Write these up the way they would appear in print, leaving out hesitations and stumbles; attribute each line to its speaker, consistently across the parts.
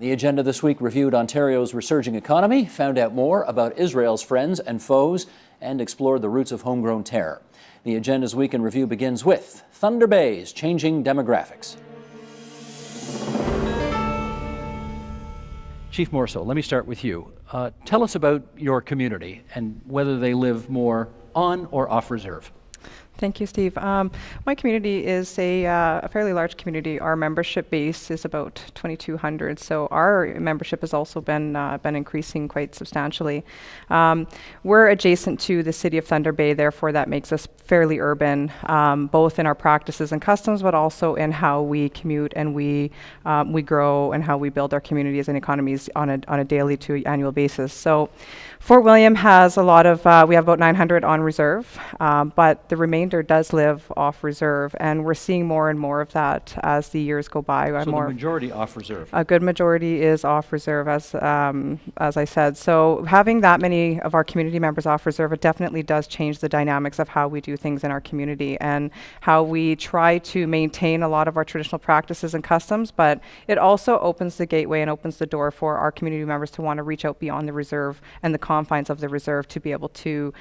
Speaker 1: The agenda this week reviewed Ontario's resurging economy, found out more about Israel's friends and foes, and explored the roots of homegrown terror. The agenda's week in review begins with Thunder Bay's changing demographics. Chief Morso, let me start with you. Tell us about your community and whether they live more on or off reserve.
Speaker 2: Thank you, Steve. My community is a fairly large community. Our membership base is about 2,200, so our membership has also been increasing quite substantially. We're adjacent to the city of Thunder Bay, therefore that makes us fairly urban, both in our practices and customs, but also in how we commute and we grow and how we build our communities and economies on a daily to annual basis. So Fort William has a lot of, we have about 900 on reserve, but the remainder does live off reserve, and we're seeing more and more of that as the years go by.
Speaker 1: So the majority off reserve?
Speaker 2: A good majority is off reserve, as I said. So having that many of our community members off reserve, it definitely does change the dynamics of how we do things in our community and how we try to maintain a lot of our traditional practices and customs, but it also opens the gateway and opens the door for our community members to want to reach out beyond the reserve and the confines of the reserve to be able to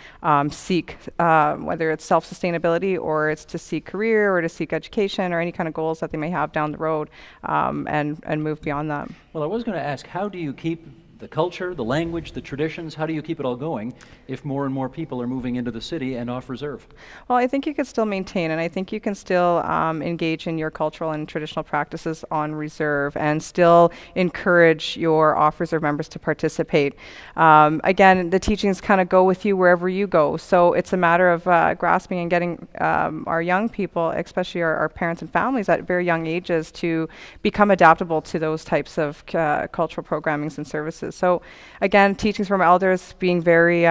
Speaker 2: seek, whether it's self-sustainability or it's to seek career or to seek education or any kind of goals that they may have down the road, and move beyond that.
Speaker 1: Well, I was going to ask, how do you keep the culture, the language, the traditions, how do you keep it all going if more and more people are moving into the city and off reserve?
Speaker 2: Well, I think you could still maintain, and I think you can still engage in your cultural and traditional practices on reserve and still encourage your off reserve members to participate. Again, the teachings kind of go with you wherever you go, so it's a matter of grasping and getting our young people, especially our parents and families at very young ages, to become adaptable to those types of cultural programmings and services. So again, teachings from elders being very,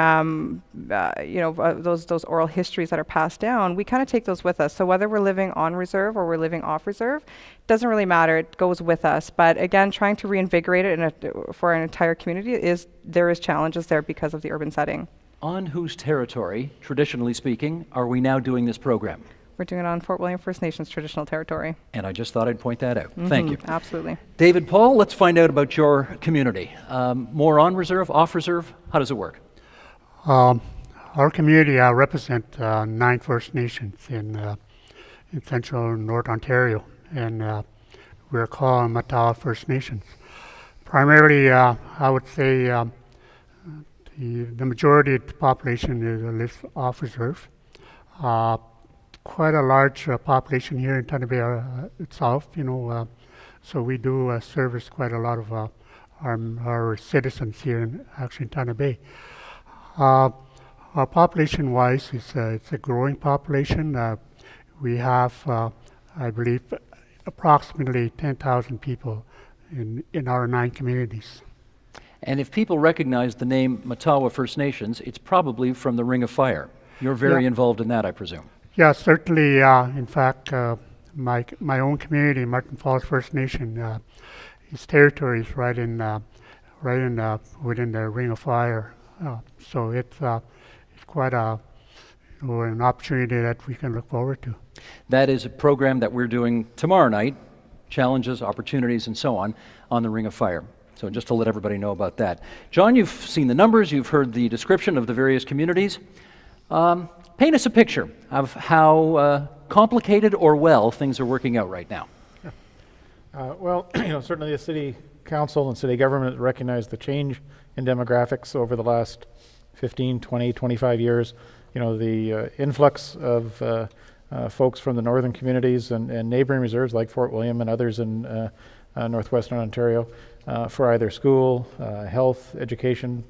Speaker 2: those oral histories that are passed down, we kind of take those with us. So whether we're living on reserve or we're living off reserve, doesn't really matter, it goes with us. But again, trying to reinvigorate it for an entire community, there is challenges there because of the urban setting.
Speaker 1: On whose territory, traditionally speaking, are we now doing this program?
Speaker 2: We're doing it on Fort William First Nations traditional territory.
Speaker 1: And I just thought I'd point that out. Thank you.
Speaker 2: Absolutely.
Speaker 1: David Paul, let's find out about your community. More on reserve, off reserve? How does it work?
Speaker 3: Our community represent 9 First Nations in central North Ontario, and we're called Matawa First Nations. Primarily, I would say the majority of the population lives off reserve. Quite a large population here in Thunder Bay itself, so we do service quite a lot of our citizens here in Thunder Bay. Our population-wise, it's a growing population. We have, I believe, approximately 10,000 people in our 9 communities.
Speaker 1: And if people recognize the name Matawa First Nations, it's probably from the Ring of Fire. You're very involved in that, I presume.
Speaker 3: Yeah, certainly. In fact, my own community, Martin Falls First Nation, its territory is right in within the Ring of Fire. So it's quite an opportunity that we can look forward to.
Speaker 1: That is a program that we're doing tomorrow night, challenges, opportunities, and so on the Ring of Fire. So just to let everybody know about that. John, you've seen the numbers, you've heard the description of the various communities. Paint us a picture of how complicated or well things are working out right now.
Speaker 4: Well, certainly the city council and city government recognize the change in demographics over the last 15, 20, 25 years. The influx of folks from the northern communities and neighboring reserves like Fort William and others in Northwestern Ontario for either school, health, education,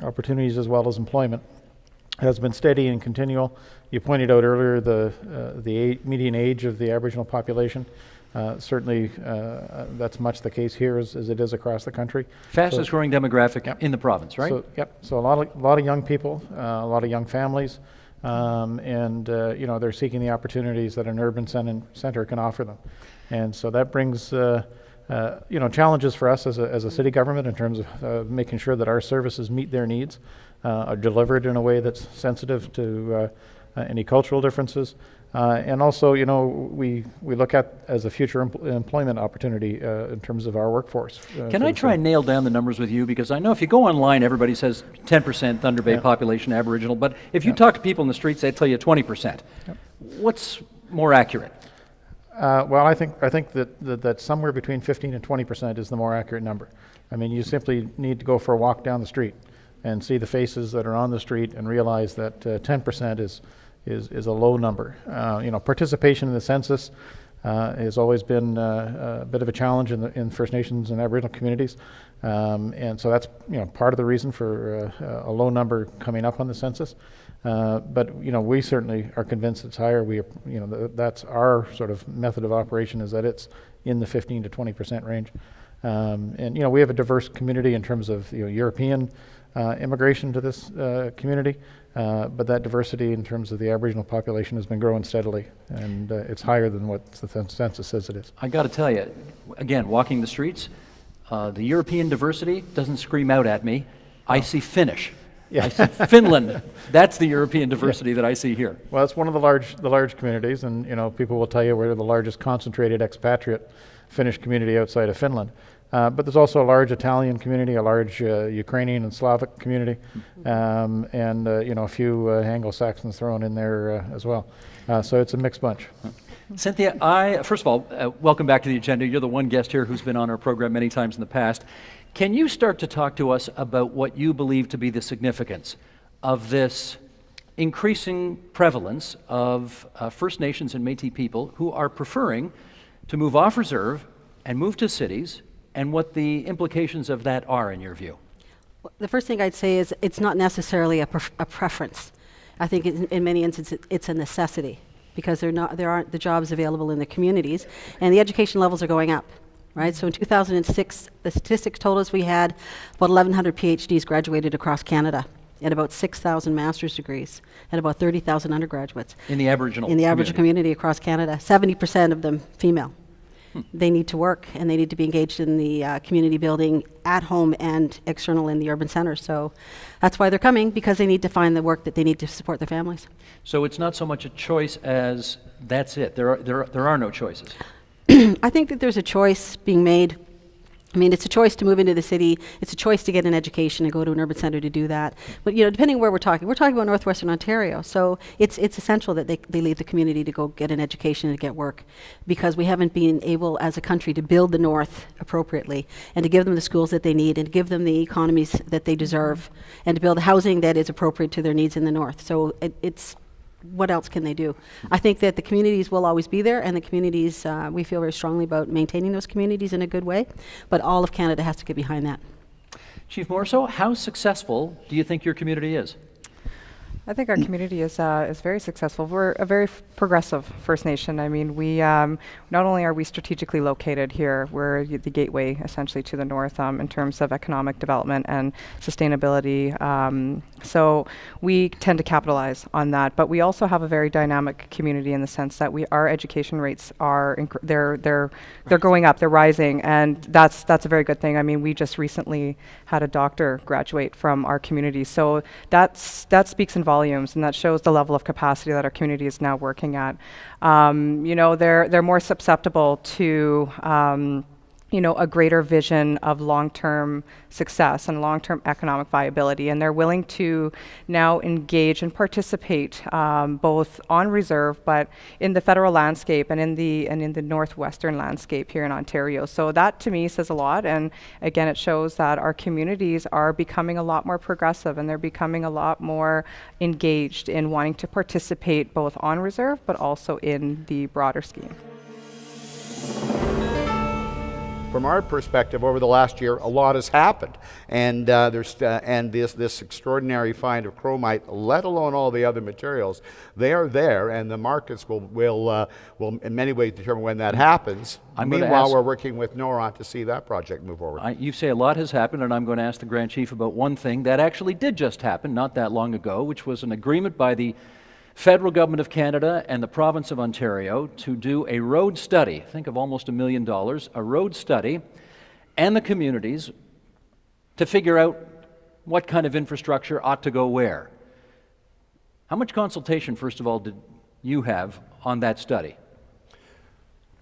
Speaker 4: opportunities as well as employment has been steady and continual. You pointed out earlier the median age of the Aboriginal population. Certainly, that's much the case here as it is across the country.
Speaker 1: Fastest growing demographic in the province, right?
Speaker 4: So a lot of young people, a lot of young families, and they're seeking the opportunities that an urban center can offer them. And so that brings challenges for us as a city government in terms of making sure that our services meet their needs, are delivered in a way that's sensitive to any cultural differences, And also, you know, we look at as a future employment opportunity in terms of our workforce.
Speaker 1: Can I try and nail down the numbers with you? Because I know if you go online, everybody says 10% Thunder Bay population Aboriginal, but if you talk to people in the streets, they tell you 20%. What's more accurate?
Speaker 4: Well, I think that somewhere between 15 and 20% is the more accurate number. I mean, you simply need to go for a walk down the street and see the faces that are on the street and realize that 10% is a low number. You know, participation in the census has always been a bit of a challenge in First Nations and Aboriginal communities, and so that's, you know, part of the reason for a low number coming up on the census. But you know, we certainly are convinced it's higher. We, you know, that's our sort of method of operation, is that it's in the 15 to 20% range. And you know, we have a diverse community in terms of, you know, European immigration to this community, but that diversity in terms of the Aboriginal population has been growing steadily, and it's higher than what the census says it is.
Speaker 1: I got to tell you, again, walking the streets, the European diversity doesn't scream out at me. I see Finnish.
Speaker 4: Yeah.
Speaker 1: I see Finland. That's the European diversity that I see here.
Speaker 4: Well, it's one of the large communities, and you know, people will tell you we're the largest concentrated expatriate Finnish community outside of Finland. But there's also a large Italian community, a large Ukrainian and Slavic community, and you know, a few Anglo-Saxons thrown in there as well. So it's a mixed bunch.
Speaker 1: Cynthia, first of all, welcome back to the agenda. You're the one guest here who's been on our program many times in the past. Can you start to talk to us about what you believe to be the significance of this increasing prevalence of First Nations and Métis people who are preferring to move off reserve and move to cities, and what the implications of that are in your view?
Speaker 5: The first thing I'd say is it's not necessarily a preference. I think in many instances it's a necessity, because there aren't the jobs available in the communities, and the education levels are going up. Right, so in 2006, the statistics told us we had about 1,100 PhDs graduated across Canada, and about 6,000 master's degrees, and about 30,000 undergraduates.
Speaker 1: In the Aboriginal
Speaker 5: community across Canada, 70% of them female. They need to work, and they need to be engaged in the community building at home and external in the urban centers. So that's why they're coming, because they need to find the work that they need to support their families.
Speaker 1: So it's not so much a choice as that's it. There are no choices.
Speaker 5: I think that there's a choice being made. I mean, it's a choice to move into the city. It's a choice to get an education and go to an urban center to do that. But, you know, depending where we're talking about Northwestern Ontario. So it's essential that they leave the community to go get an education and get work, because we haven't been able as a country to build the North appropriately, and to give them the schools that they need, and to give them the economies that they deserve, and to build housing that is appropriate to their needs in the North. So it's what else can they do? I think that the communities will always be there, and the communities, we feel very strongly about maintaining those communities in a good way, but all of Canada has to get behind that.
Speaker 1: Chief Morso, how successful do you think your community is?
Speaker 2: I think our community is very successful. We're a very progressive First Nation. I mean, we not only are we strategically located here, we're the gateway essentially to the north in terms of economic development and sustainability. So we tend to capitalize on that. But we also have a very dynamic community in the sense that our education rates are they're going up, they're rising, and that's a very good thing. I mean, we just recently had a doctor graduate from our community, so that speaks in volumes, and that shows the level of capacity that our community is now working at. You know, they're more susceptible to you know, a greater vision of long-term success and long-term economic viability, and they're willing to now engage and participate both on reserve, but in the federal landscape and in the northwestern landscape here in Ontario. So that to me says a lot, and again, it shows that our communities are becoming a lot more progressive, and they're becoming a lot more engaged in wanting to participate both on reserve, but also in the broader scheme.
Speaker 6: From our perspective, over the last year, a lot has happened, and this extraordinary find of chromite, let alone all the other materials, they are there, and the markets will in many ways determine when that happens. Meanwhile, we're working with NORON to see that project move forward.
Speaker 1: You say a lot has happened, and I'm going to ask the Grand Chief about one thing that actually did just happen not that long ago, which was an agreement by the Federal Government of Canada and the Province of Ontario to do a road study, think of almost $1 million, a road study, and the communities to figure out what kind of infrastructure ought to go where. How much consultation, first of all, did you have on that study?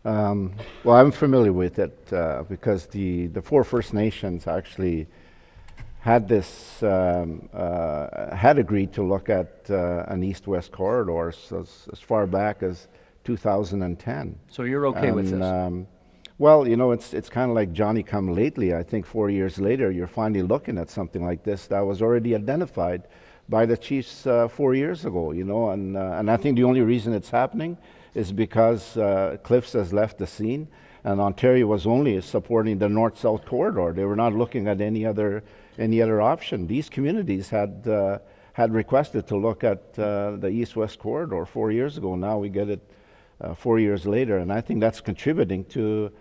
Speaker 7: Well, I'm familiar with it because the four First Nations actually had had agreed to look at an east-west corridor as far back as 2010.
Speaker 1: So you're okay with this?
Speaker 7: Well, it's kind of like Johnny come lately. I think 4 years later, you're finally looking at something like this that was already identified by the chiefs 4 years ago. And I think the only reason it's happening is because Cliffs has left the scene, and Ontario was only supporting the north-south corridor. They were not looking at any other option. These communities had requested to look at the east-west corridor 4 years ago. Now we get it 4 years later, and I think that's contributing to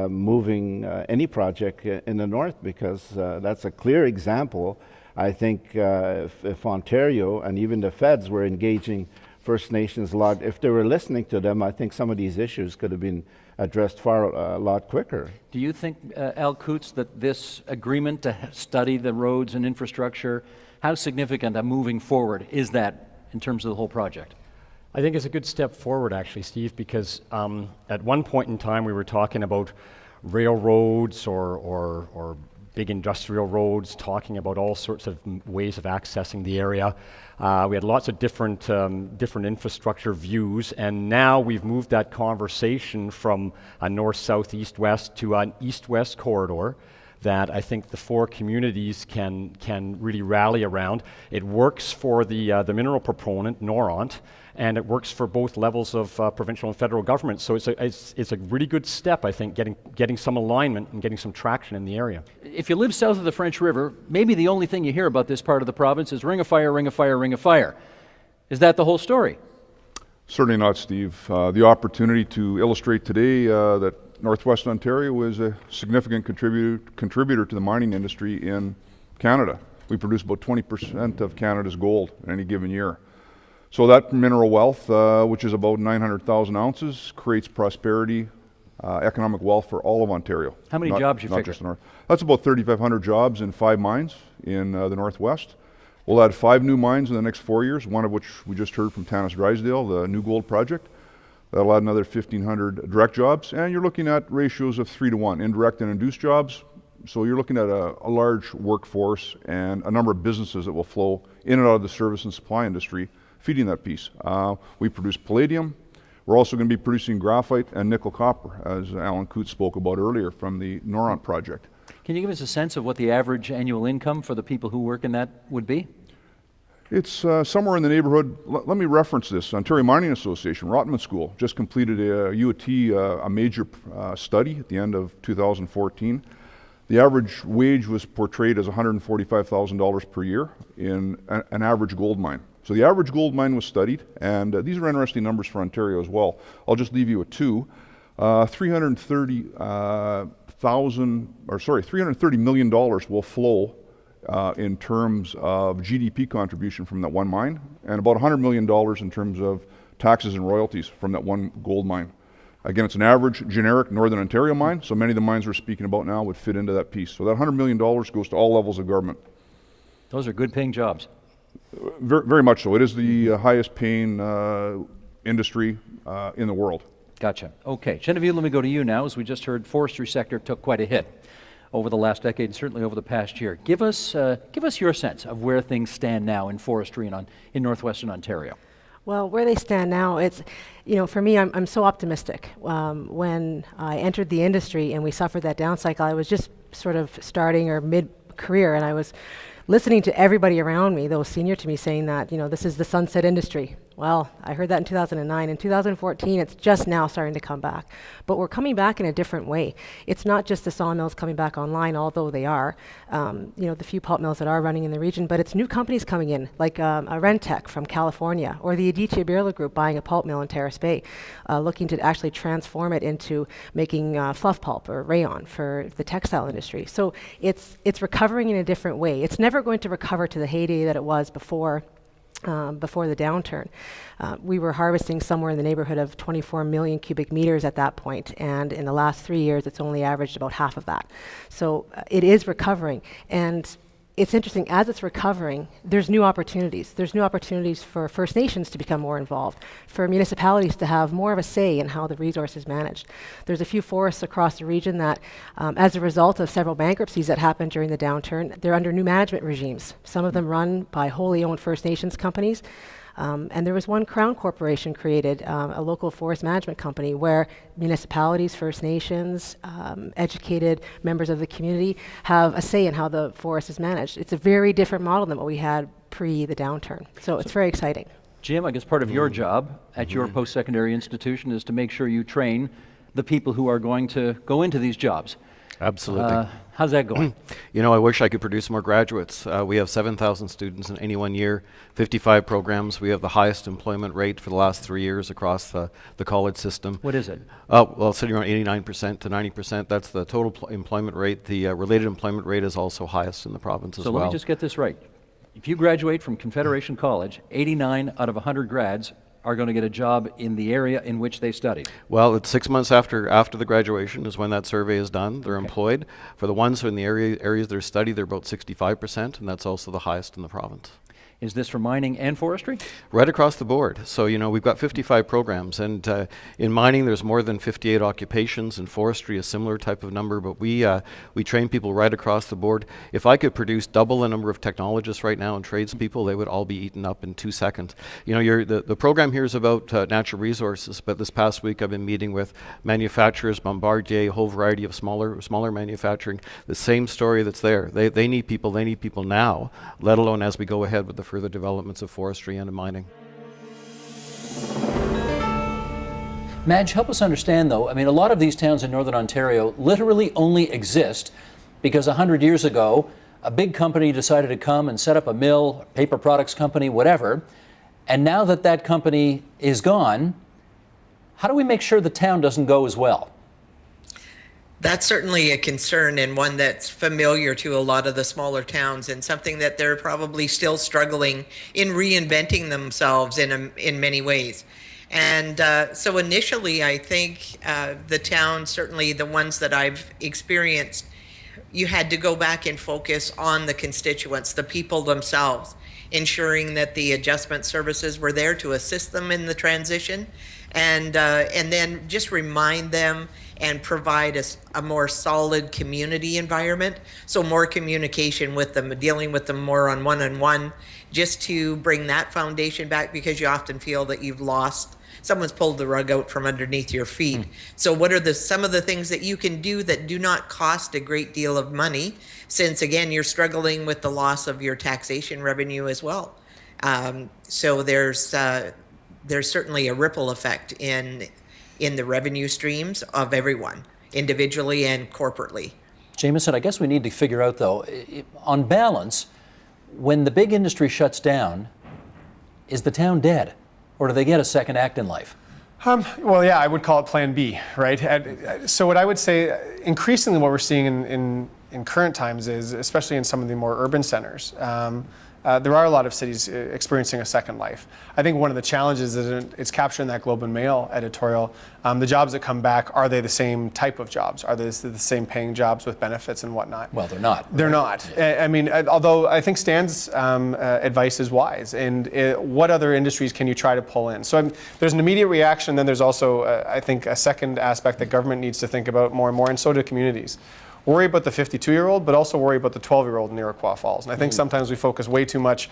Speaker 7: moving any project in the north, because that's a clear example. I think if Ontario and even the feds were engaging First Nations a lot, if they were listening to them, I think some of these issues could have been addressed a lot quicker.
Speaker 1: Do you think, Al Coutts, that this agreement to study the roads and infrastructure, how significant a moving forward is that in terms of the whole project?
Speaker 8: I think it's a good step forward, actually, Steve, because at one point in time we were talking about railroads or big industrial roads, talking about all sorts of ways of accessing the area. We had lots of different infrastructure views, and now we've moved that conversation from a north-south, east-west to an east-west corridor that I think the four communities can really rally around. It works for the mineral proponent, Noront, and it works for both levels of provincial and federal government. So it's a really good step, I think, getting some alignment and getting some traction in the area.
Speaker 1: If you live south of the French River, maybe the only thing you hear about this part of the province is ring of fire, ring of fire, ring of fire. Is that the whole story?
Speaker 9: Certainly not, Steve. The opportunity to illustrate today that Northwestern Ontario is a significant contributor to the mining industry in Canada. We produce about 20% of Canada's gold in any given year. So that mineral wealth, which is about 900,000 ounces, creates prosperity, economic wealth for all of Ontario.
Speaker 1: How many jobs you
Speaker 9: not
Speaker 1: figure?
Speaker 9: Just the north. That's about 3,500 jobs in 5 mines in the Northwest. We'll add 5 new mines in the next 4 years, one of which we just heard from Tanis Drysdale, the New Gold Project. That'll add another 1,500 direct jobs, and you're looking at ratios of 3 to 1, indirect and induced jobs. So you're looking at a large workforce and a number of businesses that will flow in and out of the service and supply industry, feeding that piece. We produce palladium. We're also going to be producing graphite and nickel copper, as Alan Coutts spoke about earlier from the Noront project.
Speaker 1: Can you give us a sense of what the average annual income for the people who work in that would be?
Speaker 9: It's somewhere in the neighborhood. Let me reference this. Ontario Mining Association, Rotman School, just completed a UT, a major study at the end of 2014. The average wage was portrayed as $145,000 per year in an average gold mine. So the average gold mine was studied, and these are interesting numbers for Ontario as well. I'll just leave you with 2. $330 million will flow in terms of GDP contribution from that one mine, and about $100 million in terms of taxes and royalties from that one gold mine. Again, it's an average generic Northern Ontario mine, so many of the mines we're speaking about now would fit into that piece. So that $100 million goes to all levels of government.
Speaker 1: Those are good paying jobs.
Speaker 9: Very, very much so. It is the highest paying industry in the world.
Speaker 1: Gotcha. Okay. Genevieve, let me go to you now. As we just heard, forestry sector took quite a hit over the last decade, and certainly over the past year. Give us your sense of where things stand now in forestry in Northwestern Ontario.
Speaker 10: Well, where they stand now, it's, for me, I'm so optimistic. When I entered the industry and we suffered that down cycle, I was just sort of starting or mid-career, and I was listening to everybody around me, those senior to me, saying that, this is the sunset industry. Well, I heard that in 2009. In 2014, it's just now starting to come back. But we're coming back in a different way. It's not just the sawmills coming back online, although they are, the few pulp mills that are running in the region, but it's new companies coming in, like a Rentec from California, or the Aditya Birla Group buying a pulp mill in Terrace Bay, looking to actually transform it into making fluff pulp or rayon for the textile industry. So it's recovering in a different way. It's never going to recover to the heyday that it was before the downturn. We were harvesting somewhere in the neighborhood of 24 million cubic meters at that point, and in the last 3 years it's only averaged about half of that. So it is recovering, and it's interesting, as it's recovering, there's new opportunities. There's new opportunities for First Nations to become more involved, for municipalities to have more of a say in how the resource is managed. There's a few forests across the region that, as a result of several bankruptcies that happened during the downturn, they're under new management regimes. Some of them run by wholly owned First Nations companies. And there was one Crown Corporation created, a local forest management company, where municipalities, First Nations, educated members of the community have a say in how the forest is managed. It's a very different model than what we had pre the downturn. So it's very exciting.
Speaker 1: Jim, I guess part of your job at your post-secondary institution is to make sure you train the people who are going to go into these jobs.
Speaker 11: Absolutely.
Speaker 1: How's that going?
Speaker 11: You know, I wish I could produce more graduates. We have 7,000 students in any one year, 55 programs. We have the highest employment rate for the last 3 years across the college system.
Speaker 1: What is it?
Speaker 11: Well, sitting around 89% to 90%. That's the total employment rate. The related employment rate is also highest in the province as well.
Speaker 1: So let me just get this right. If you graduate from Confederation College, 89 out of 100 grads are going to get a job in the area in which they studied.
Speaker 11: Well, it's 6 months after the graduation is when that survey is done. They're employed. For the ones who are in the areas they're studied, they're about 65%, and that's also the highest in the province.
Speaker 1: Is this for mining and forestry?
Speaker 11: Right across the board. So, you know, we've got 55 programs, and in mining there's more than 58 occupations, and forestry a similar type of number, but we train people right across the board. If I could produce double the number of technologists right now and tradespeople, they would all be eaten up in 2 seconds. You know, the program here is about natural resources, but this past week I've been meeting with manufacturers, Bombardier, a whole variety of smaller manufacturing. The same story that's there. They need people now, let alone as we go ahead with the further developments of forestry and mining.
Speaker 1: Madge, help us understand though, I mean, a lot of these towns in Northern Ontario literally only exist because 100 years ago, a big company decided to come and set up a mill, paper products company, whatever, and now that that company is gone, how do we make sure the town doesn't go as well?
Speaker 12: That's certainly a concern, and one that's familiar to a lot of the smaller towns, and something that they're probably still struggling in reinventing themselves in many ways. And so initially, I think the towns, certainly the ones that I've experienced, you had to go back and focus on the constituents, the people themselves, ensuring that the adjustment services were there to assist them in the transition, and then just remind them and provide a more solid community environment. So more communication with them, dealing with them more on one-on-one, just to bring that foundation back, because you often feel that you've lost, someone's pulled the rug out from underneath your feet. So what are some of the things that you can do that do not cost a great deal of money, since again, you're struggling with the loss of your taxation revenue as well. So there's certainly a ripple effect in the revenue streams of everyone, individually and corporately.
Speaker 1: Jameson, I guess we need to figure out though, on balance, when the big industry shuts down, is the town dead? Or do they get a second act in life?
Speaker 13: Well, yeah, I would call it Plan B, right? So what I would say, increasingly what we're seeing in current times is, especially in some of the more urban centers, there are a lot of cities experiencing a second life. I think one of the challenges is it's capturing that Globe and Mail editorial. The jobs that come back, are they the same type of jobs? Are they the same paying jobs with benefits and whatnot?
Speaker 1: Well, they're not.
Speaker 13: They're not. I mean, although I think Stan's advice is wise. And what other industries can you try to pull in? So there's an immediate reaction, then there's also, I think, a second aspect that government needs to think about more and more, and so do communities. Worry about the 52-year-old, but also worry about the 12-year-old in Iroquois Falls. And I think sometimes we focus way too much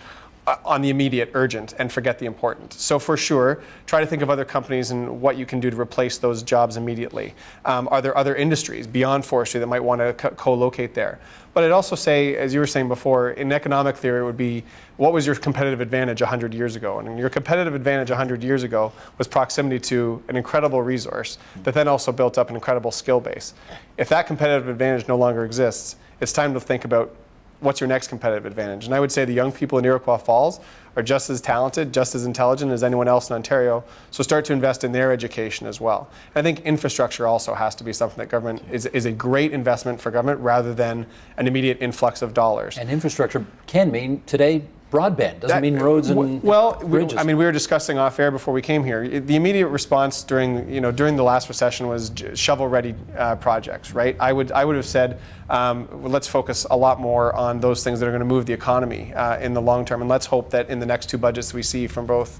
Speaker 13: on the immediate, urgent, and forget the important. So for sure, try to think of other companies and what you can do to replace those jobs immediately. Are there other industries beyond forestry that might want to co-locate there? But I'd also say, as you were saying before, in economic theory, it would be, what was your competitive advantage 100 years ago? And your competitive advantage 100 years ago was proximity to an incredible resource that then also built up an incredible skill base. If that competitive advantage no longer exists, it's time to think about what's your next competitive advantage. And I would say the young people in Iroquois Falls are just as talented, just as intelligent as anyone else in Ontario, so start to invest in their education as well. And I think infrastructure also has to be something that government is a great investment for government rather than an immediate influx of dollars.
Speaker 1: And infrastructure can mean today broadband. Doesn't mean roads and bridges.
Speaker 13: We were discussing off air before we came here. The immediate response during the last recession was shovel-ready projects, right? I would have said, let's focus a lot more on those things that are going to move the economy in the long term, and let's hope that in the next two budgets we see from both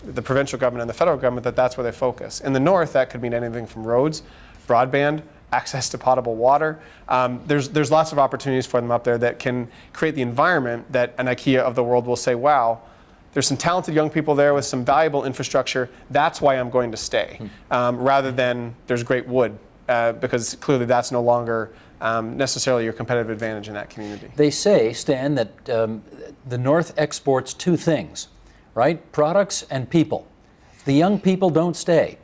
Speaker 13: the provincial government and the federal government that's where they focus. In the north, that could mean anything from roads, broadband, access to potable water. There's lots of opportunities for them up there that can create the environment that an IKEA of the world will say, wow, there's some talented young people there with some valuable infrastructure. That's why I'm going to stay, rather than there's great wood, because clearly that's no longer necessarily your competitive advantage in that community.
Speaker 1: They say, Stan, that the North exports two things, right? Products and people. The young people don't stay.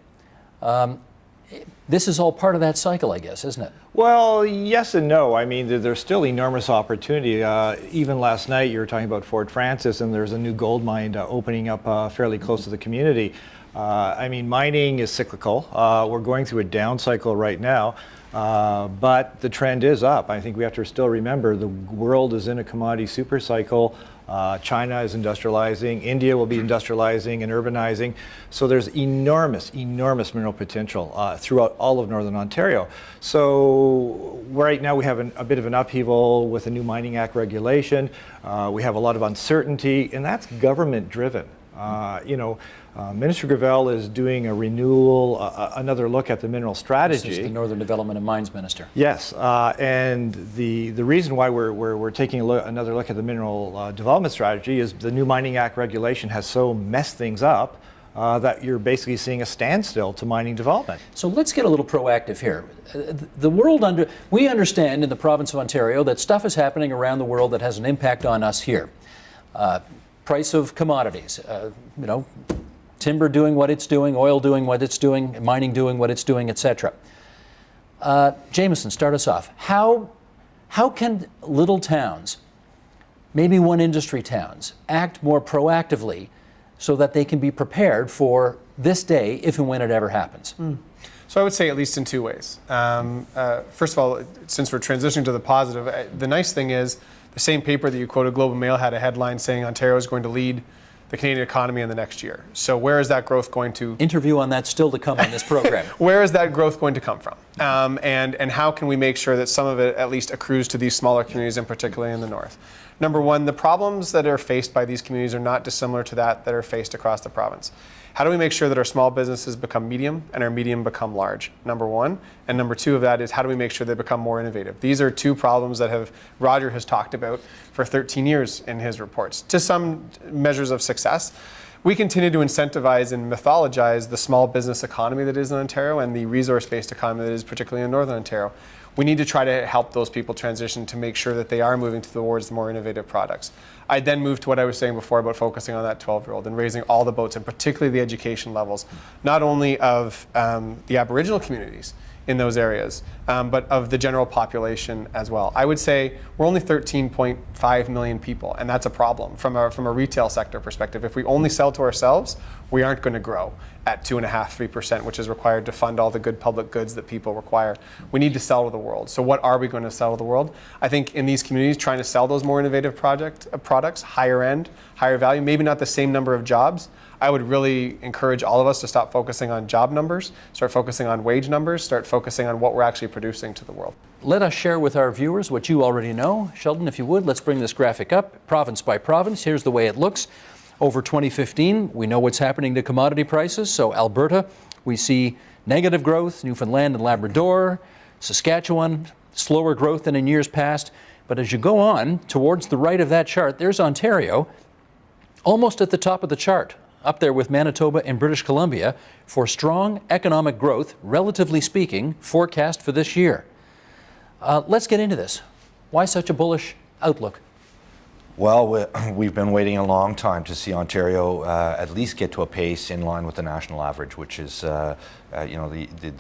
Speaker 1: This is all part of that cycle, I guess, isn't it?
Speaker 14: Well, yes and no. I mean, there's still enormous opportunity. Even last night, you were talking about Fort Francis, and there's a new gold mine opening up fairly close to the community. I mean, mining is cyclical. We're going through a down cycle right now, but the trend is up. I think we have to still remember the world is in a commodity super cycle. China is industrializing, India will be industrializing and urbanizing. So there's enormous mineral potential throughout all of Northern Ontario. So right now we have a bit of an upheaval with the new Mining Act regulation. We have a lot of uncertainty, and that's government driven. Minister Gravel is doing a renewal, another look at the mineral strategy.
Speaker 1: This is the Northern Development and Mines Minister.
Speaker 14: Yes, and the reason why we're taking another look at the mineral development strategy is the new Mining Act regulation has so messed things up that you're basically seeing a standstill to mining development.
Speaker 1: So let's get a little proactive here. The world we understand in the province of Ontario that stuff is happening around the world that has an impact on us here. Price of commodities, timber doing what it's doing, oil doing what it's doing, mining doing what it's doing, etc. Jameson, start us off. How can little towns, maybe one industry towns, act more proactively so that they can be prepared for this day if and when it ever happens?
Speaker 13: So I would say at least in two ways. First of all, since we're transitioning to the positive, the nice thing is the same paper that you quoted, Globe and Mail, had a headline saying Ontario is going to lead the Canadian economy in the next year. So where is that growth going to?
Speaker 1: Interview on that still to come on this program.
Speaker 13: Where is that growth going to come from? And how can we make sure that some of it at least accrues to these smaller communities, and particularly in the north? Number one, the problems that are faced by these communities are not dissimilar to that are faced across the province. How do we make sure that our small businesses become medium and our medium become large? Number one. And number two of that is how do we make sure they become more innovative? These are two problems that Roger has talked about for 13 years in his reports. To some measures of success, we continue to incentivize and mythologize the small business economy that is in Ontario and the resource-based economy that is particularly in Northern Ontario. We need to try to help those people transition to make sure that they are moving towards more innovative products. I then moved to what I was saying before about focusing on that 12-year-old and raising all the boats, and particularly the education levels, not only of the Aboriginal communities in those areas, but of the general population as well. I would say we're only 13.5 million people, and that's a problem from a retail sector perspective. If we only sell to ourselves, we aren't going to grow at 2.5%, 3%, which is required to fund all the good public goods that people require. We need to sell to the world. So what are we going to sell to the world? I think in these communities, trying to sell those more innovative products, higher end, higher value, maybe not the same number of jobs. I would really encourage all of us to stop focusing on job numbers, start focusing on wage numbers, start focusing on what we're actually producing to the world.
Speaker 1: Let us share with our viewers what you already know. Sheldon, if you would, let's bring this graphic up, province by province. Here's the way it looks. Over 2015, we know what's happening to commodity prices. So Alberta, we see negative growth, Newfoundland and Labrador, Saskatchewan, slower growth than in years past. But as you go on towards the right of that chart, there's Ontario, almost at the top of the chart, up there with Manitoba and British Columbia, for strong economic growth, relatively speaking, forecast for this year. Let's get into this. Why such a bullish outlook?
Speaker 15: Well, we've been waiting a long time to see Ontario at least get to a pace in line with the national average, which is, the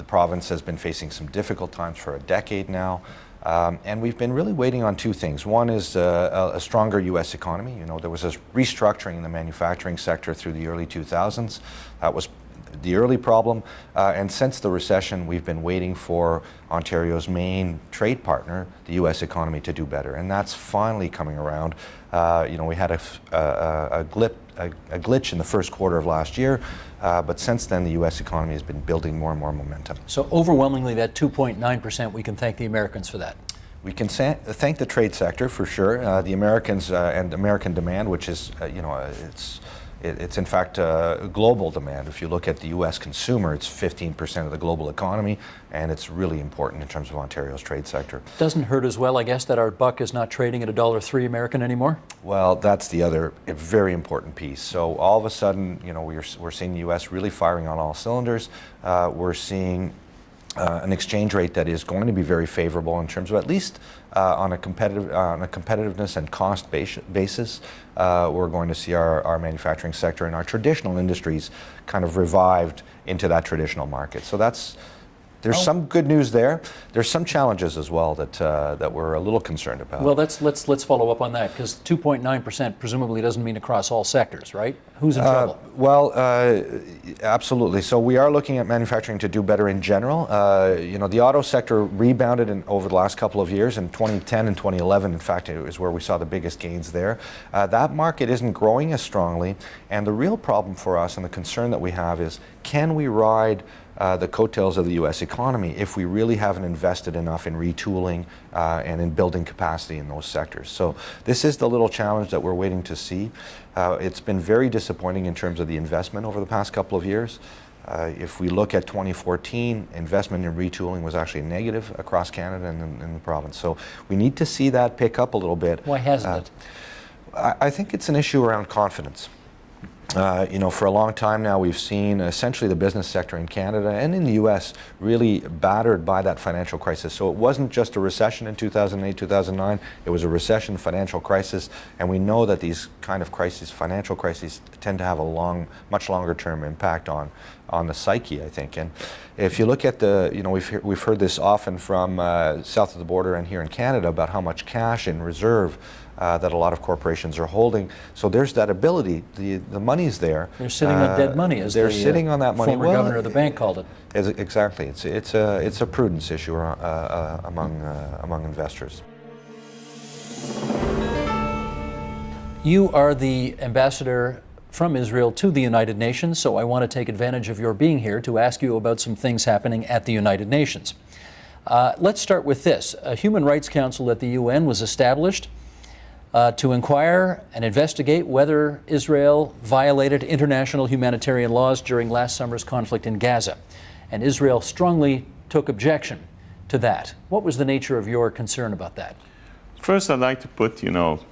Speaker 15: province has been facing some difficult times for a decade now. And we've been really waiting on two things. One is a stronger U.S. economy. There was a restructuring in the manufacturing sector through the early 2000s. That was the early problem. And since the recession, we've been waiting for Ontario's main trade partner, the U.S. economy, to do better. And that's finally coming around. We had a glitch in the first quarter of last year, but since then the U.S. economy has been building more and more momentum.
Speaker 1: So overwhelmingly, that 2.9%, we can thank the Americans for that.
Speaker 15: We can thank the trade sector for sure. The Americans and American demand, which is, it's in fact global demand. If you look at the U.S. consumer, it's 15% of the global economy, and it's really important in terms of Ontario's trade sector.
Speaker 1: Doesn't hurt as well, I guess, that our buck is not trading at $1.03 American anymore?
Speaker 15: Well, that's the other very important piece. So all of a sudden, we're seeing the U.S. really firing on all cylinders. We're seeing an exchange rate that is going to be very favorable in terms of at least on a competitiveness and cost basis. We're going to see our manufacturing sector and our traditional industries kind of revived into that traditional market. So there's some good news there. There's some challenges as well that we're a little concerned about.
Speaker 1: Well, let's follow up on that, because 2.9% presumably doesn't mean across all sectors, right? Who's in trouble?
Speaker 15: Well, absolutely. So we are looking at manufacturing to do better in general. The auto sector rebounded over the last couple of years. In 2010 and 2011, in fact, it was where we saw the biggest gains there. That market isn't growing as strongly, and the real problem for us and the concern that we have is, can we ride the coattails of the U.S. economy if we really haven't invested enough in retooling and in building capacity in those sectors? So this is the little challenge that we're waiting to see. It's been very disappointing in terms of the investment over the past couple of years. If we look at 2014, investment in retooling was actually negative across Canada and in the province. So we need to see that pick up a little bit.
Speaker 1: Why hasn't it?
Speaker 15: I think it's an issue around confidence. For a long time now, we've seen essentially the business sector in Canada and in the U.S. really battered by that financial crisis. So it wasn't just a recession in 2008, 2009. It was a recession, financial crisis, and we know that these kind of crises, financial crises, tend to have a much longer-term impact on the psyche, I think. And if you look at we've heard this often from south of the border and here in Canada about how much cash in reserve that a lot of corporations are holding. So there's that ability. The money's there.
Speaker 1: They're sitting on dead money, as
Speaker 15: they're sitting on that money.
Speaker 1: Former governor of the bank called it.
Speaker 15: Exactly. It's a prudence issue among investors.
Speaker 1: You are the ambassador from Israel to the United Nations, so I want to take advantage of your being here to ask you about some things happening at the United Nations. Let's start with this. A Human Rights Council at the UN was established to inquire and investigate whether Israel violated international humanitarian laws during last summer's conflict in Gaza. And Israel strongly took objection to that. What was the nature of your concern about that?
Speaker 16: First, I'd like to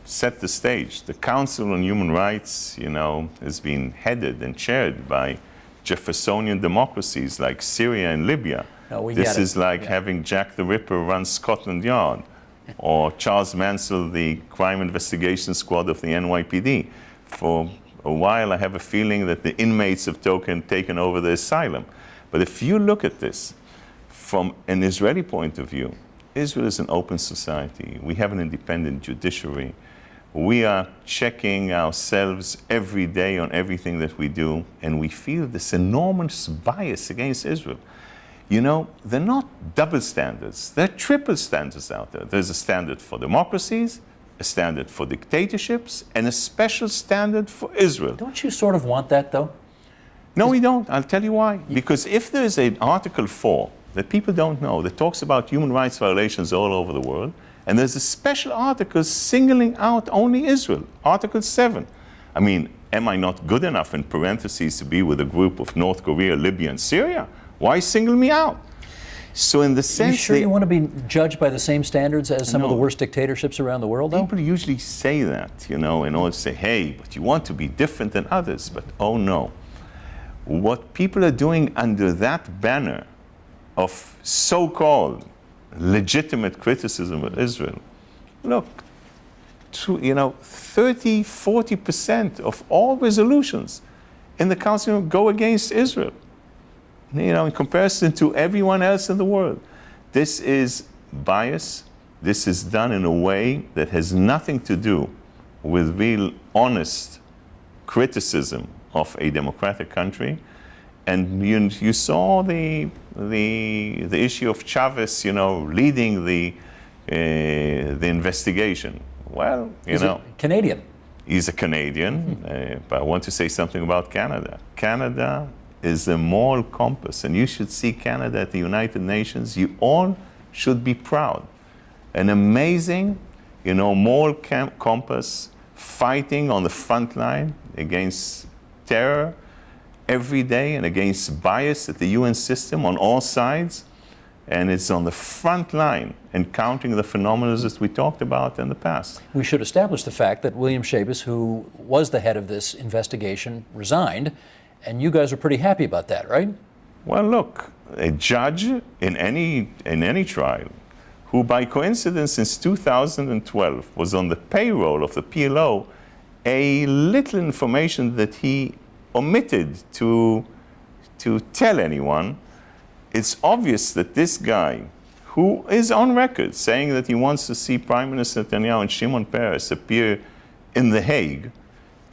Speaker 16: set the stage. The Council on Human Rights, has been headed and chaired by Jeffersonian democracies like Syria and Libya. This is like having Jack the Ripper run Scotland Yard, or Charles Mansell, the crime investigation squad of the NYPD. For a while, I have a feeling that the inmates have taken over the asylum. But if you look at this from an Israeli point of view, Israel is an open society. We have an independent judiciary. We are checking ourselves every day on everything that we do, and we feel this enormous bias against Israel. They're not double standards, they're triple standards out there. There's a standard for democracies, a standard for dictatorships, and a special standard for Israel.
Speaker 1: Don't you sort of want that, though?
Speaker 16: No, we don't. I'll tell you why. Because if there's an Article 4 that people don't know that talks about human rights violations all over the world, and there's a special article singling out only Israel, Article 7. Am I not good enough, in parentheses, to be with a group of North Korea, Libya, and Syria? Why single me out? So in the sense...
Speaker 1: Are you sure you want to be judged by the same standards as some of the worst dictatorships around the world, though?
Speaker 16: People usually say that, in order to say, hey, but you want to be different than others. But oh no. What people are doing under that banner of so-called legitimate criticism of Israel, look, 30-40% of all resolutions in the Council go against Israel. In comparison to everyone else in the world. This is bias. This is done in a way that has nothing to do with real honest criticism of a democratic country. And you saw the issue of Chavez, leading the investigation. Well,
Speaker 1: He's a Canadian.
Speaker 16: He's a Canadian, but I want to say something about Canada. Canada is a moral compass, and you should see Canada at the United Nations. You all should be proud. An amazing, moral compass, fighting on the front line against terror every day and against bias at the UN system on all sides. And it's on the front line encountering the phenomena that we talked about in the past.
Speaker 1: We should establish the fact that William Schabas, who was the head of this investigation, resigned, and you guys are pretty happy about that, right?
Speaker 16: Well, look, a judge in any trial who by coincidence since 2012 was on the payroll of the PLO, a little information that he omitted to tell anyone, it's obvious that this guy, who is on record saying that he wants to see Prime Minister Netanyahu and Shimon Peres appear in The Hague,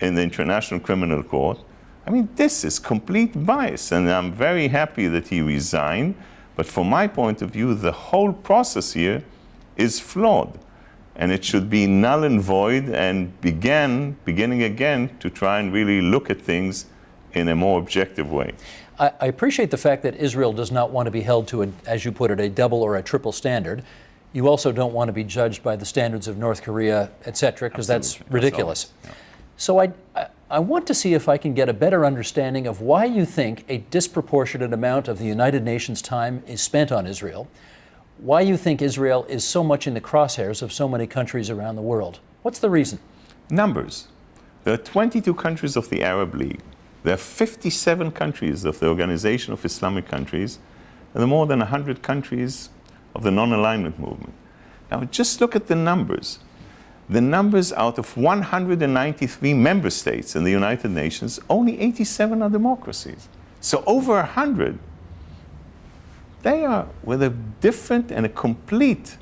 Speaker 16: in the International Criminal Court, I mean, this is complete bias, and I'm very happy that he resigned, but from my point of view, the whole process here is flawed, and it should be null and void and beginning again to try and really look at things in a more objective way.
Speaker 1: I appreciate the fact that Israel does not want to be held to, as you put it, a double or a triple standard. You also don't want to be judged by the standards of North Korea, et cetera, because that's ridiculous.
Speaker 16: Yeah.
Speaker 1: So I want to see if I can get a better understanding of why you think a disproportionate amount of the United Nations time is spent on Israel, why you think Israel is so much in the crosshairs of so many countries around the world. What's the reason?
Speaker 16: Numbers. There are 22 countries of the Arab League. There are 57 countries of the Organization of Islamic Countries, and there are more than 100 countries of the non-alignment movement. Now, just look at the numbers. The numbers out of 193 member states in the United Nations, only 87 are democracies. So over 100, they are with a different and a complete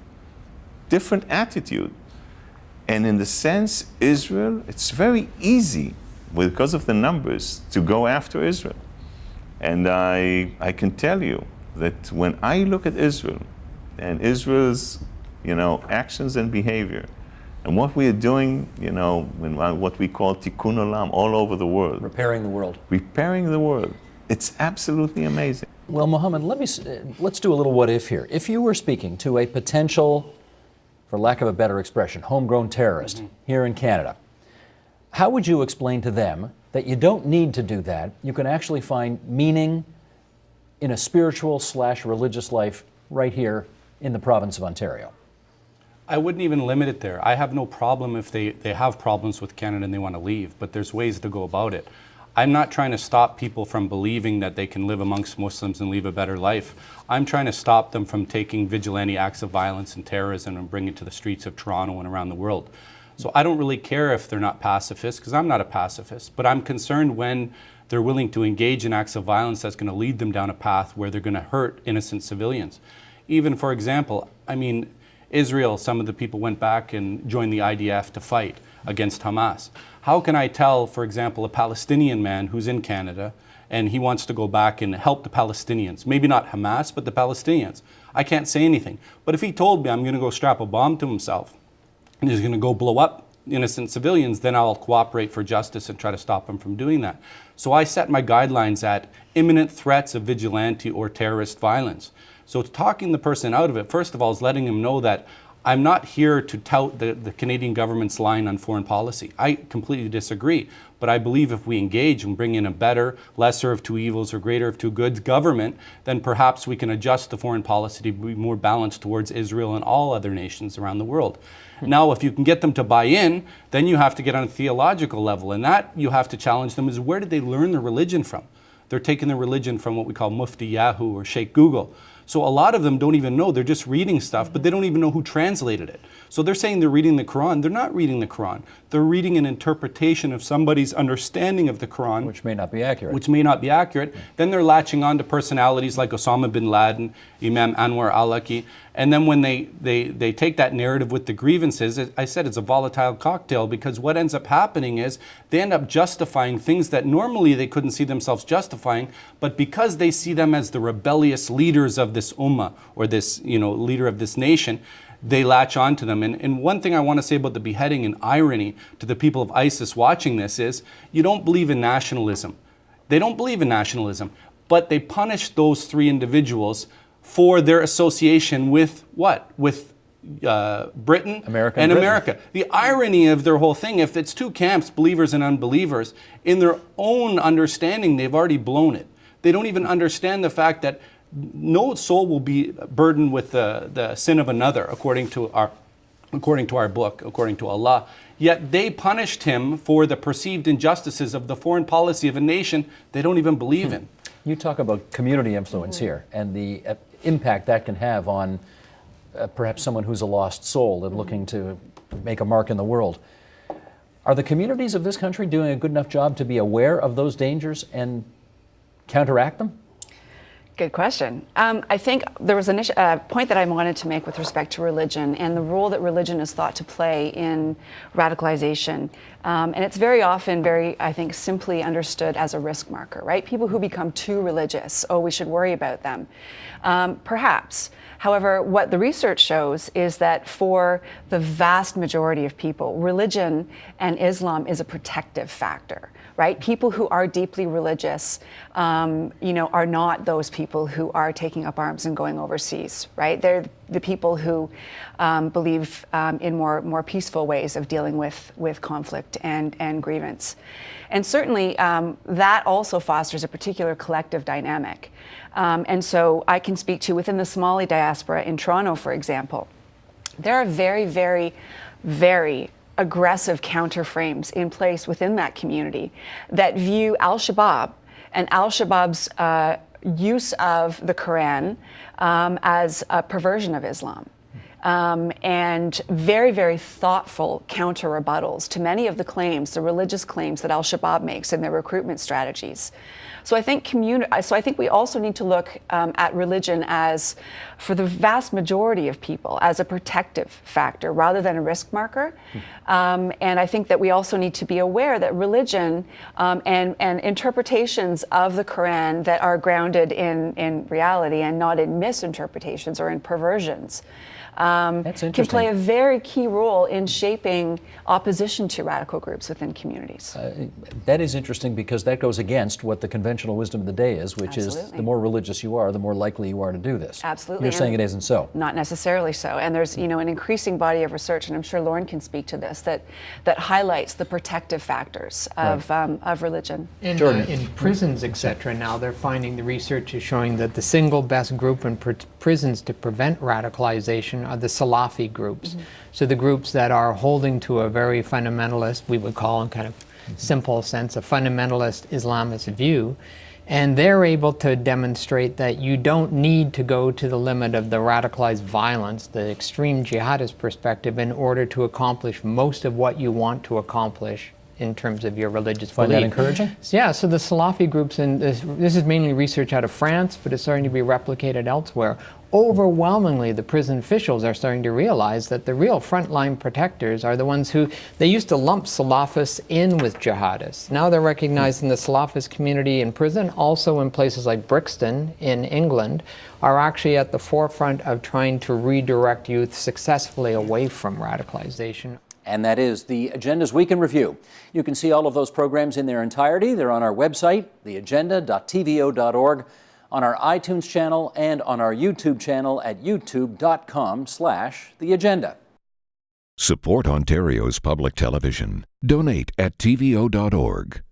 Speaker 16: different attitude. And in the sense, Israel, it's very easy because of the numbers to go after Israel. And I can tell you that when I look at Israel and Israel's actions and behavior, and what we are doing, what we call tikkun olam all over the world.
Speaker 1: Repairing the world.
Speaker 16: Repairing the world. It's absolutely amazing.
Speaker 1: Well, Mohammed, let's do a little what if here. If you were speaking to a potential, for lack of a better expression, homegrown terrorist here in Canada, how would you explain to them that you don't need to do that? You can actually find meaning in a spiritual/religious life right here in the province of Ontario.
Speaker 17: I wouldn't even limit it there. I have no problem if they have problems with Canada and they want to leave, but there's ways to go about it. I'm not trying to stop people from believing that they can live amongst Muslims and live a better life. I'm trying to stop them from taking vigilante acts of violence and terrorism and bringing it to the streets of Toronto and around the world. So I don't really care if they're not pacifists, because I'm not a pacifist, but I'm concerned when they're willing to engage in acts of violence that's going to lead them down a path where they're going to hurt innocent civilians. Even, for example, Israel, some of the people went back and joined the IDF to fight against Hamas. How can I tell, for example, a Palestinian man who's in Canada and he wants to go back and help the Palestinians, maybe not Hamas, but the Palestinians? I can't say anything. But if he told me I'm going to go strap a bomb to himself and he's going to go blow up innocent civilians, then I'll cooperate for justice and try to stop him from doing that. So I set my guidelines at imminent threats of vigilante or terrorist violence. So talking the person out of it, first of all, is letting them know that I'm not here to tout the Canadian government's line on foreign policy. I completely disagree. But I believe if we engage and bring in a better, lesser of two evils or greater of two goods government, then perhaps we can adjust the foreign policy to be more balanced towards Israel and all other nations around the world. Now, if you can get them to buy in, then you have to get on a theological level. And that you have to challenge them is, where did they learn their religion from? They're taking their religion from what we call Mufti Yahoo or Sheikh Google. So a lot of them don't even know. They're just reading stuff, but they don't even know who translated it. So they're saying they're reading the Quran. They're not reading the Quran. They're reading an interpretation of somebody's understanding of the Quran.
Speaker 1: Which may not be accurate.
Speaker 17: Which may not be accurate. Then they're latching on to personalities like Osama bin Laden, Imam Anwar al-Awlaki. And then when they take that narrative with the grievances, I said it's a volatile cocktail, because what ends up happening is they end up justifying things that normally they couldn't see themselves justifying, but because they see them as the rebellious leaders of this ummah, or this, leader of this nation, they latch on to them. And one thing I want to say about the beheading, and irony to the people of ISIS watching this, is you don't believe in nationalism. They don't believe in nationalism, but they punish those three individuals for their association with what? With Britain and America. The irony of their whole thing, if it's two camps, believers and unbelievers, in their own understanding, they've already blown it. They don't even understand the fact that no soul will be burdened with the sin of another, according to our book, according to Allah. Yet they punished him for the perceived injustices of the foreign policy of a nation they don't even believe in.
Speaker 1: You talk about community influence here, and the impact that can have on perhaps someone who's a lost soul and looking to make a mark in the world. Are the communities of this country doing a good enough job to be aware of those dangers and counteract them?
Speaker 18: Good question. I think there was a point that I wanted to make with respect to religion and the role that religion is thought to play in radicalization. And it's very often I think, simply understood as a risk marker, right? People who become too religious, we should worry about them. Perhaps. However, what the research shows is that for the vast majority of people, religion and Islam is a protective factor, right? People who are deeply religious, are not those people who are taking up arms and going overseas, right? They're the people who believe in more peaceful ways of dealing with conflict and grievance. And certainly that also fosters a particular collective dynamic. And so I can speak to within the Somali diaspora in Toronto, for example, there are very, very, very aggressive counterframes in place within that community that view al-Shabaab and al-Shabaab's use of the Quran as a perversion of Islam. And very, very thoughtful counter rebuttals to many of the claims, the religious claims that al-Shabaab makes in their recruitment strategies. So I think we also need to look at religion as, for the vast majority of people, as a protective factor rather than a risk marker. And I think that we also need to be aware that religion and interpretations of the Quran that are grounded in reality and not in misinterpretations or in perversions can play a very key role in shaping opposition to radical groups within communities.
Speaker 1: That is interesting, because that goes against what the conventional wisdom of the day is, which is the more religious you are, the more likely you are to do this.
Speaker 18: Absolutely.
Speaker 1: You're saying it isn't so.
Speaker 18: Not necessarily so. And there's an increasing body of research, and I'm sure Lauren can speak to this, that highlights the protective factors of religion.
Speaker 19: In prisons, etc., now they're finding, the research is showing that the single best group in prisons to prevent radicalization are the Salafi groups. Mm-hmm. So the groups that are holding to a very fundamentalist, we would call in kind of simple sense, a fundamentalist Islamist view. And they're able to demonstrate that you don't need to go to the limit of the radicalized violence, the extreme jihadist perspective, in order to accomplish most of what you want to accomplish in terms of your religious
Speaker 1: Find
Speaker 19: belief.
Speaker 1: that encouraging?
Speaker 19: Yeah, so the Salafi groups, and this is mainly research out of France, but it's starting to be replicated elsewhere. Overwhelmingly, the prison officials are starting to realize that the real frontline protectors are the ones who, they used to lump Salafists in with jihadists. Now they're recognizing the Salafist community in prison, also in places like Brixton in England, are actually at the forefront of trying to redirect youth successfully away from radicalization.
Speaker 1: And that is the Agenda's Week in Review. You can see all of those programs in their entirety. They're on our website, theagenda.tvo.org, on our iTunes channel, and on our YouTube channel at youtube.com/theagenda.
Speaker 20: Support Ontario's public television. Donate at tvo.org.